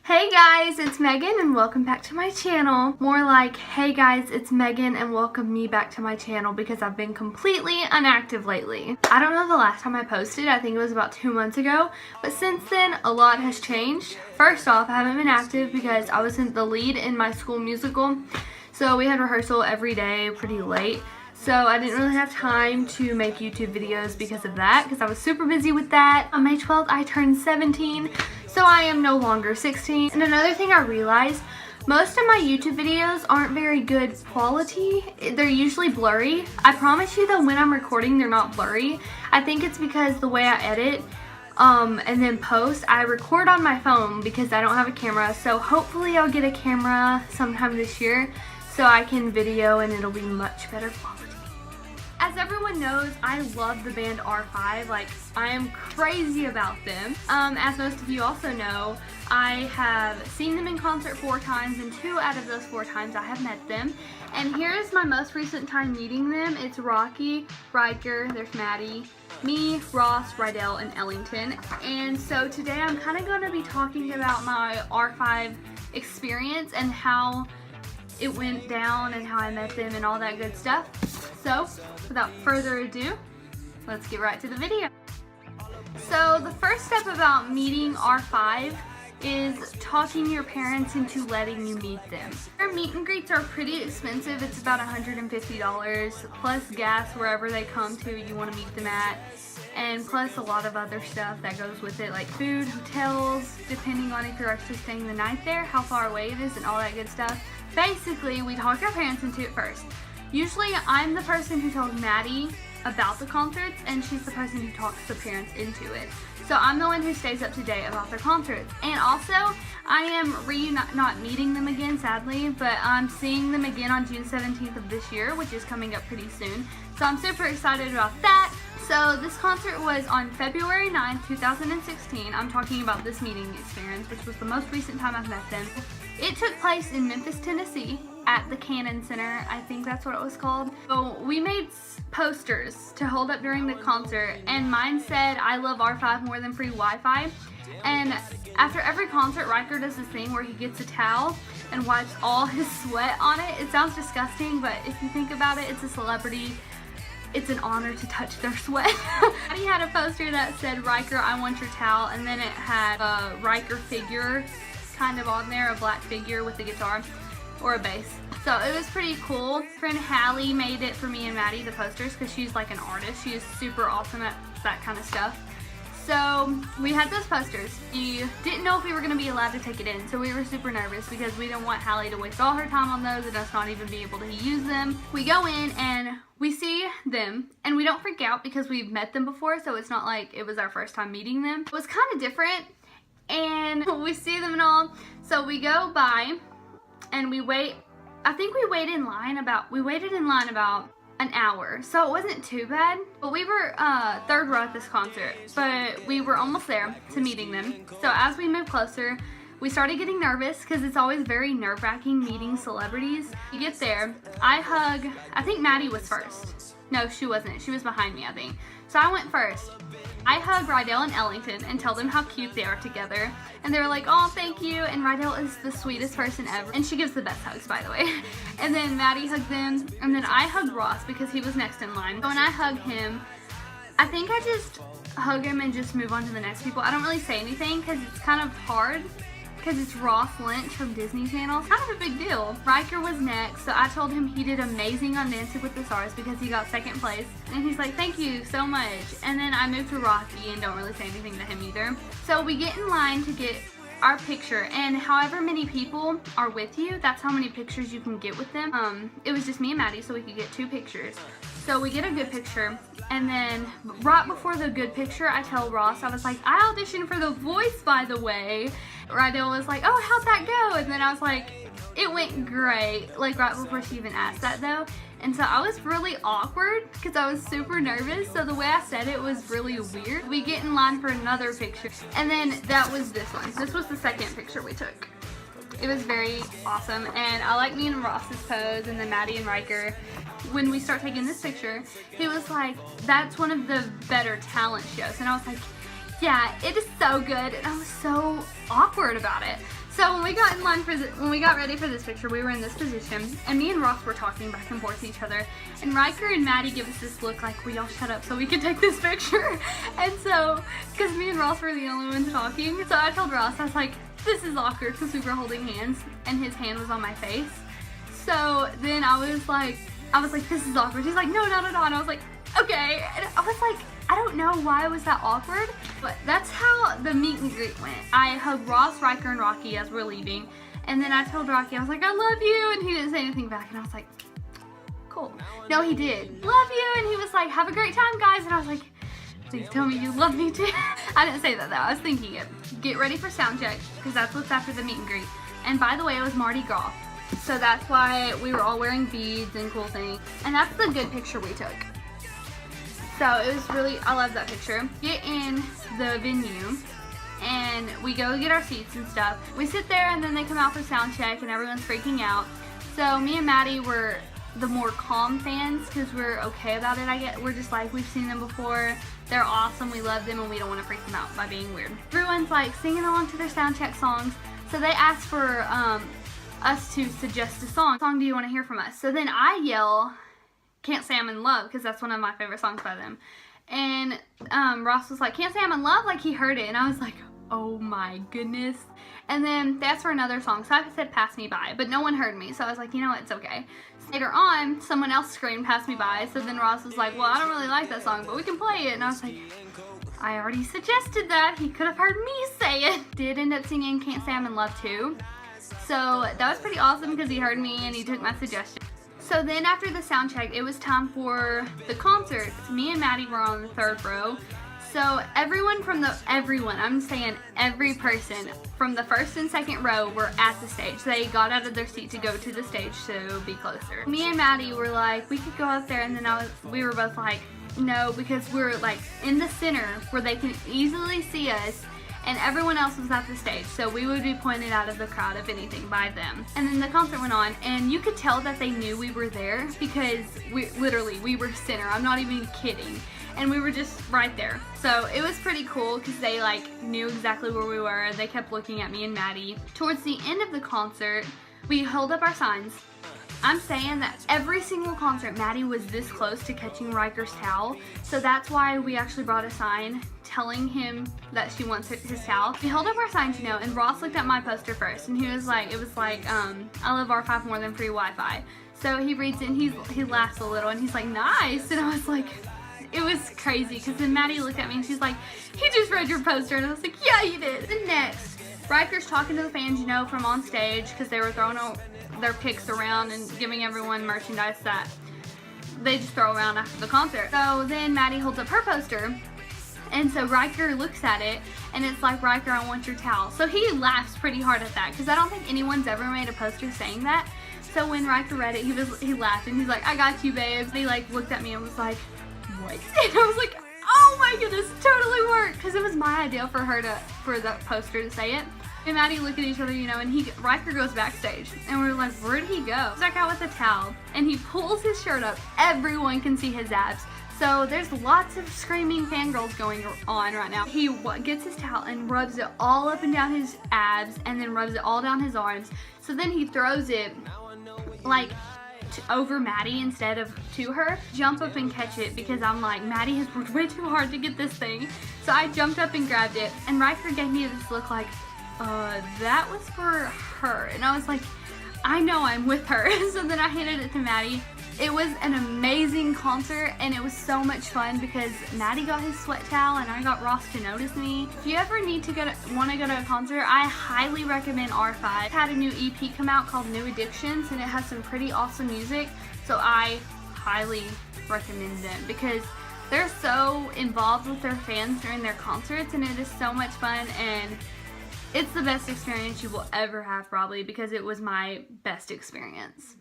Hey guys, it's Megan and welcome back to my channel. More like, hey guys, it's Megan and welcome me back to my channel because I've been completely inactive lately. I don't know the last time I posted, I think it was about 2 months ago, but since then a lot has changed. First off, I haven't been active because I was in the lead in my school musical, so we had rehearsal every day pretty late. So I didn't really have time to make YouTube videos because of that, because I was super busy with that. On May 12th, I turned 17, so I am no longer 16. And another thing I realized, most of my YouTube videos aren't very good quality. They're usually blurry. I promise you though, when I'm recording, they're not blurry. I think it's because the way I edit and then post, I record on my phone because I don't have a camera. So hopefully I'll get a camera sometime this year so I can video and it'll be much better quality. As everyone knows, I love the band R5, like I am crazy about them. As most of you also know, I have seen them in concert 4 times and 2 out of those 4 times I have met them. And here's my most recent time meeting them. It's Rocky, Riker, there's Maddie, me, Ross, Rydell, and Ellington. And so today I'm kind of going to be talking about my R5 experience and how it went down and how I met them and all that good stuff. So, without further ado, let's get right to the video. So, the first step about meeting R5 is talking your parents into letting you meet them. Their meet and greets are pretty expensive. It's about $150 plus gas wherever they come to you want to meet them at, and plus a lot of other stuff that goes with it, like food, hotels, depending on if you're actually staying the night there, how far away it is, and all that good stuff. Basically, we talk our parents into it first. Usually, I'm the person who tells Maddie about the concerts, and she's the person who talks the parents into it. So I'm the one who stays up to date about their concerts. And also, I am not meeting them again, sadly, but I'm seeing them again on June 17th of this year, which is coming up pretty soon. So I'm super excited about that. So this concert was on February 9th, 2016. I'm talking about this meeting experience, which was the most recent time I've met them. It took place in Memphis, Tennessee at the Cannon Center. I think that's what it was called. So we made posters to hold up during the concert, and mine said, "I love R5 more than free Wi-Fi." And after every concert, Riker does this thing where he gets a towel and wipes all his sweat on it. It sounds disgusting, but if you think about it, it's a celebrity. It's an honor to touch their sweat. He had a poster that said, "Riker, I want your towel," and then it had a Riker figure kind of on there, a black figure with a guitar or a bass. So it was pretty cool. Friend Hallie made it for me and Maddie, the posters, because she's like an artist. She is super awesome at that kind of stuff. So we had those posters. We didn't know if we were going to be allowed to take it in, so we were super nervous because we didn't want Hallie to waste all her time on those and us not even be able to use them. We go in and we see them, and we don't freak out because we've met them before, so it's not like it was our first time meeting them. It was kind of different, and we see them and all. So we go by and we wait. I think we waited in line about an hour, so it wasn't too bad. But we were 3rd row at this concert, but we were almost there to meeting them. So as we moved closer, we started getting nervous because it's always very nerve-wracking meeting celebrities. We get there, I think Maddie was first. No, she wasn't. She was behind me, I think. So I went first. I hug Rydell and Ellington and tell them how cute they are together. And they were like, "Oh, thank you." And Rydell is the sweetest person ever. And she gives the best hugs, by the way. And then Maddie hugged them. And then I hugged Ross because he was next in line. So when I hug him, I think I just hug him and just move on to the next people. I don't really say anything because it's kind of hard, because it's Ross Lynch from Disney Channel. It's kind of a big deal. Riker was next, so I told him he did amazing on Dancing with the Stars because he got 2nd place. And he's like, "Thank you so much." And then I moved to Rocky and don't really say anything to him either. So we get in line to get our picture, and however many people are with you, that's how many pictures you can get with them. It was just me and Maddie, so we could get 2 pictures. So we get a good picture, and then right before the good picture, I tell Ross, I was like, "I auditioned for The Voice, by the way." Rydell was like, "Oh, how'd that go?" And then I was like, "It went great," like right before she even asked that though. And so I was really awkward because I was super nervous, so the way I said it was really weird. We get in line for another picture, and then that was this one. This was the 2nd picture we took. It was very awesome, and I like me and Ross's pose, and then Maddie and Riker. When we start taking this picture, he was like, "That's one of the better talent shows," and I was like, "Yeah, it is so good," and I was so awkward about it. So when we got in line when we got ready for this picture, we were in this position, and me and Ross were talking back and forth to each other, and Riker and Maddie give us this look like, will y'all shut up so we can take this picture? And so, because me and Ross were the only ones talking, so I told Ross, I was like, this is awkward, because we were holding hands, and his hand was on my face. So then I was like, this is awkward. He's like, no, not at all. And I was like, okay. And I was like, I don't know why it was that awkward, but that's how the meet and greet went. I hugged Ross, Riker, and Rocky as we're leaving. And then I told Rocky, I was like, I love you. And he didn't say anything back. And I was like, cool. No, he did. Love you. And he was like, have a great time, guys. And I was like, please tell me you love me too. I didn't say that though. I was thinking it. Get ready for sound check, because that's what's after the meet and greet. And by the way, it was Mardi Gras. So that's why we were all wearing beads and cool things. And that's the good picture we took. So it was really, I love that picture. Get in the venue and we go get our seats and stuff. We sit there and then they come out for sound check and everyone's freaking out. So me and Maddie were the more calm fans because we're okay about it, I guess. We're just like, we've seen them before. They're awesome, we love them, and we don't want to freak them out by being weird. Everyone's like singing along to their sound check songs. So they asked for us to suggest a song. What song do you want to hear from us? So then I yell, Can't Say I'm in Love, because that's one of my favorite songs by them. And Ross was like, Can't Say I'm in Love, like he heard it. And I was like, oh my goodness. And then they asked for another song. So I said Pass Me By, but no one heard me. So I was like, you know what, it's okay. So later on, someone else screamed Pass Me By. So then Ross was like, well, I don't really like that song, but we can play it. And I was like, I already suggested that. He could have heard me say it. Did end up singing Can't Say I'm in Love too. So that was pretty awesome because he heard me and he took my suggestion. So then after the sound check, it was time for the concert. Me and Maddie were on the third row. So everyone, I'm saying every person from the first and second row were at the stage. They got out of their seat to go to the stage to be closer. Me and Maddie were like, we could go up there, and then we were both like, no, because we're like in the center where they can easily see us. And everyone else was at the stage, so we would be pointed out of the crowd, if anything, by them. And then the concert went on, and you could tell that they knew we were there because we were center. I'm not even kidding. And we were just right there. So it was pretty cool because they like knew exactly where we were. They kept looking at me and Maddie. Towards the end of the concert, we held up our signs. I'm saying that every single concert, Maddie was this close to catching Riker's towel. So that's why we actually brought a sign telling him that she wants his towel. We held up our signs, and Ross looked at my poster first, and he was like, it was like, I love R5 more than free Wi-Fi. So he reads it, and he laughs a little, and he's like, nice. And I was like, it was crazy, because then Maddie looked at me, and she's like, he just read your poster. And I was like, yeah, you did. Then next, Riker's talking to the fans, from on stage, because they were throwing their pics around and giving everyone merchandise that they just throw around after the concert. So then Maddie holds up her poster, and so Riker looks at it, and it's like, Riker, I want your towel. So he laughs pretty hard at that, because I don't think anyone's ever made a poster saying that. So when Riker read it, he laughed, and he's like, I got you, babes. He like looked at me and was like, what? And I was like, oh my goodness, totally worked, because it was my idea for the poster to say it. And Maddie look at each other, and Riker goes backstage, and we're like, where'd he go? He's back out with a towel, and he pulls his shirt up. Everyone can see his abs. So there's lots of screaming fangirls going on right now. He gets his towel and rubs it all up and down his abs, and then rubs it all down his arms. So then he throws it like over Maddie instead of to her. Jump up and catch it, because I'm like, Maddie has worked way too hard to get this thing. So I jumped up and grabbed it, and Riker gave me this look like, that was for her. And I was like, I know, I'm with her. So then I handed it to Maddie. It was an amazing concert, and it was so much fun because Maddie got his sweat towel and I got Ross to notice me. If you ever want to go to a concert, I highly recommend R5. It had a new EP come out called New Addictions, and it has some pretty awesome music. So I highly recommend them because they're so involved with their fans during their concerts, and it is so much fun, and it's the best experience you will ever have, probably, because it was my best experience.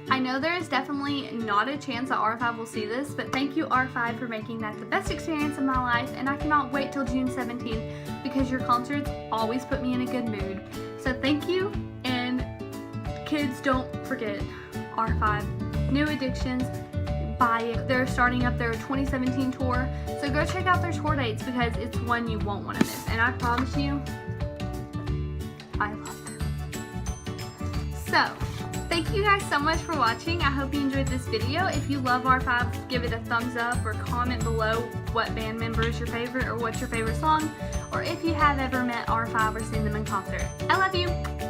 I know there is definitely not a chance that R5 will see this, but thank you, R5, for making that the best experience of my life, and I cannot wait till June 17th because your concerts always put me in a good mood. So thank you, and kids, don't forget R5, New Addictions. Buy it. They're starting up their 2017 tour, so go check out their tour dates because it's one you won't want to miss, and I promise you, I love them. So, thank you guys so much for watching. I hope you enjoyed this video. If you love R5, give it a thumbs up or comment below what band member is your favorite or what's your favorite song, or if you have ever met R5 or seen them in concert. I love you.